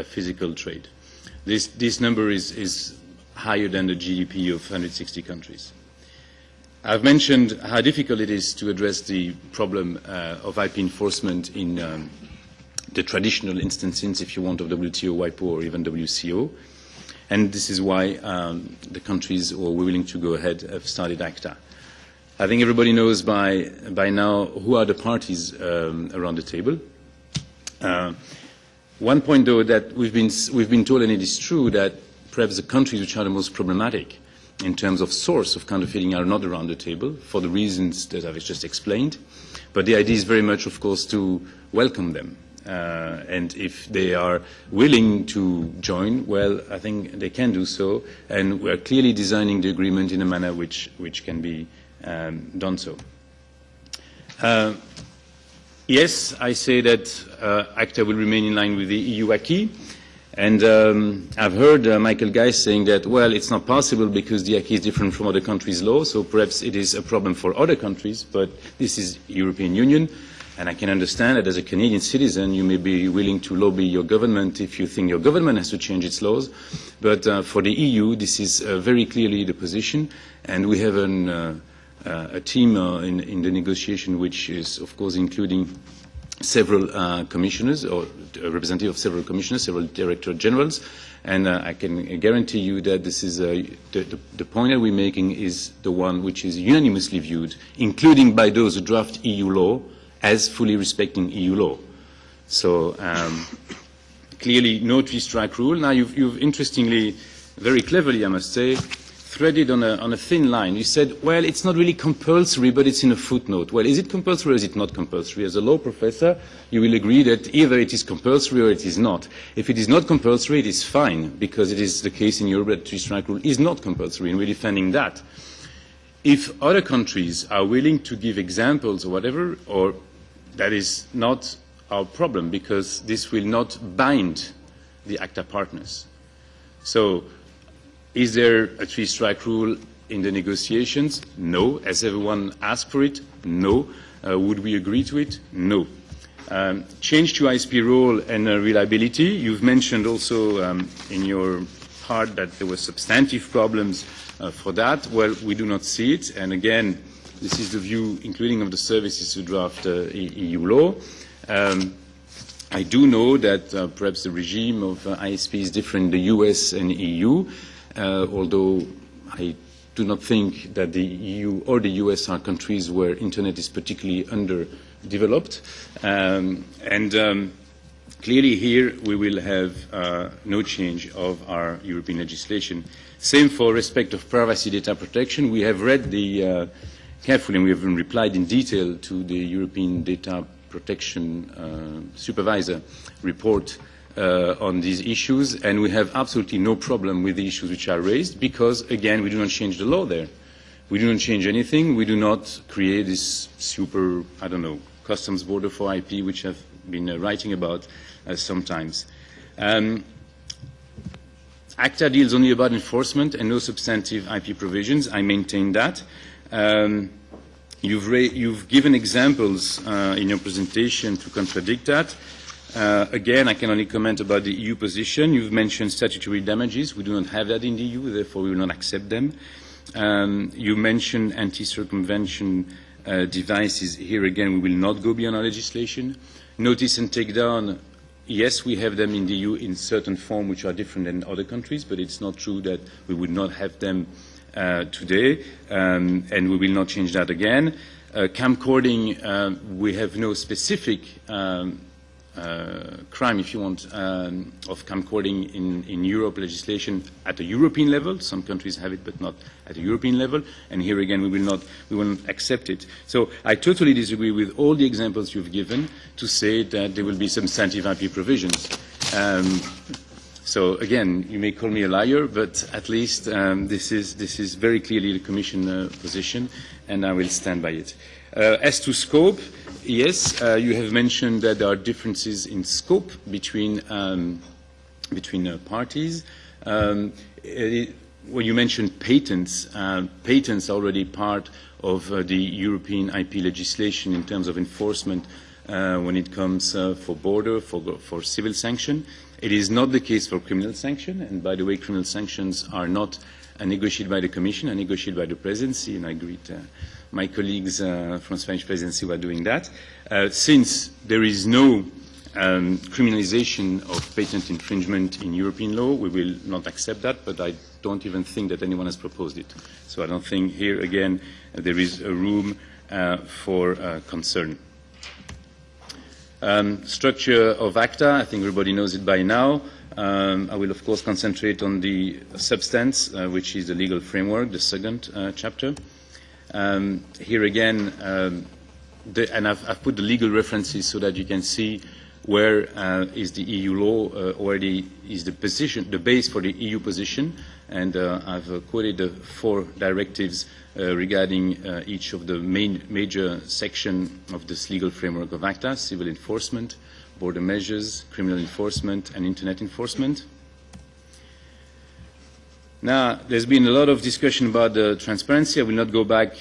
physical trade. This number is higher than the GDP of 160 countries. I've mentioned how difficult it is to address the problem of IP enforcement in the traditional instances, if you want, of WTO, WIPO, or even WCO. And this is why the countries who are willing to go ahead have started ACTA. I think everybody knows by now who are the parties around the table. One point, though, that we've been told, and it is true, that perhaps the countries which are the most problematic in terms of source of counterfeiting are not around the table for the reasons that I've just explained. But the idea is very much, of course, to welcome them. And if they are willing to join, well, I think they can do so. And we're clearly designing the agreement in a manner which can be done so. Yes, I say that ACTA will remain in line with the EU acquis. And I've heard Michael Geist saying that, well, it's not possible because the acquis is different from other countries' law, so perhaps it is a problem for other countries, but this is European Union, and I can understand that as a Canadian citizen you may be willing to lobby your government if you think your government has to change its laws, but for the EU this is very clearly the position, and we have a team in the negotiation which is, of course, including several commissioners, or a representative of several commissioners, several director generals, and I can guarantee you that this is the point that we're making is the one which is unanimously viewed, including by those who draft EU law, as fully respecting EU law. So clearly no three-strike rule. Now you've interestingly, very cleverly I must say, threaded on a thin line. You said, well, it's not really compulsory, but it's in a footnote. Well, is it compulsory or is it not compulsory? As a law professor, you will agree that either it is compulsory or it is not. If it is not compulsory, it is fine, because it is the case in Europe that the three-strike rule is not compulsory, and we're defending that. If other countries are willing to give examples or whatever, or that is not our problem, because this will not bind the ACTA partners. So, is there a three-strike rule in the negotiations? No. Has everyone asked for it? No. Would we agree to it? No. Change to ISP role and reliability. You've mentioned also in your part that there were substantive problems for that. Well, we do not see it. And again, this is the view, including of the services who draft EU law. I do know that perhaps the regime of ISP is different in the US and EU. Although I do not think that the EU or the US are countries where Internet is particularly underdeveloped. Clearly here we will have no change of our European legislation. Same for respect of privacy data protection. We have read carefully, and we have replied in detail to the European Data Protection Supervisor report on these issues, and we have absolutely no problem with the issues which are raised, because, again, we do not change the law there. We do not change anything. We do not create this super, I don't know, customs border for IP, which I've been writing about sometimes. ACTA deals only about enforcement and no substantive IP provisions. I maintain that. You've given examples in your presentation to contradict that. Again, I can only comment about the EU position. You've mentioned statutory damages. We do not have that in the EU, therefore we will not accept them. You mentioned anti-circumvention devices. Here again, we will not go beyond our legislation. Notice and takedown, yes, we have them in the EU in certain form which are different than other countries, but it's not true that we would not have them today, and we will not change that again. Camcording, we have no specific crime, if you want, of camcording in Europe legislation at the European level. Some countries have it, but not at the European level. And here again, we will not accept it. So I totally disagree with all the examples you've given to say that there will be substantive IP provisions. So again, you may call me a liar, but at least this is very clearly the Commission position, and I will stand by it. As to scope, yes, you have mentioned that there are differences in scope between parties. When you mentioned patents, patents are already part of the European IP legislation in terms of enforcement when it comes for border, for civil sanction. It is not the case for criminal sanction, and by the way, criminal sanctions are not negotiated by the Commission, are negotiated by the Presidency, and I greet my colleagues from the Spanish Presidency who are doing that. Since there is no criminalization of patent infringement in European law, we will not accept that, but I don't even think that anyone has proposed it. So I don't think here, again, there is a room for concern. Structure of ACTA, I think everybody knows it by now. I will, of course, concentrate on the substance, which is the legal framework, the second chapter. Here again, and I've put the legal references so that you can see where is the EU law already is the position, the base for the EU position, and I've quoted the 4 directives regarding each of the major sections of this legal framework of ACTA: civil enforcement, border measures, criminal enforcement, and internet enforcement. Now, there's been a lot of discussion about the transparency. I will not go back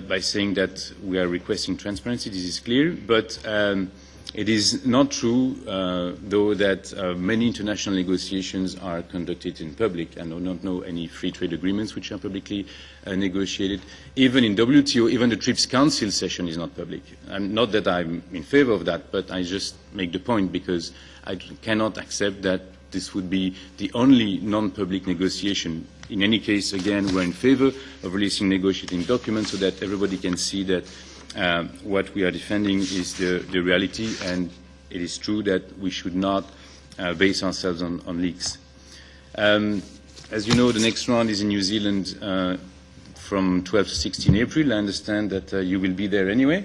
by saying that we are requesting transparency. This is clear, but it is not true, though, that many international negotiations are conducted in public. I do not know any free trade agreements which are publicly negotiated. Even in WTO, even the TRIPS Council session is not public. Not that I'm in favor of that, but I just make the point because I cannot accept that this would be the only non-public negotiation. In any case, again, we're in favor of releasing negotiating documents so that everybody can see that what we are defending is the reality, and it is true that we should not base ourselves on leaks. As you know, the next round is in New Zealand from 12 to 16 April. I understand that you will be there anyway.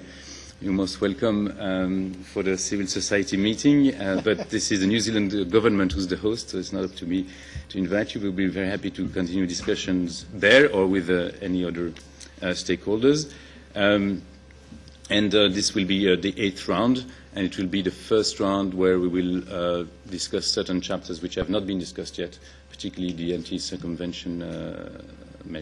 You're most welcome for the civil society meeting, but this is the New Zealand government who's the host, so it's not up to me to invite you. We'll be very happy to continue discussions there or with any other stakeholders. And this will be the 8th round, and it will be the first round where we will discuss certain chapters which have not been discussed yet, particularly the anti-circumvention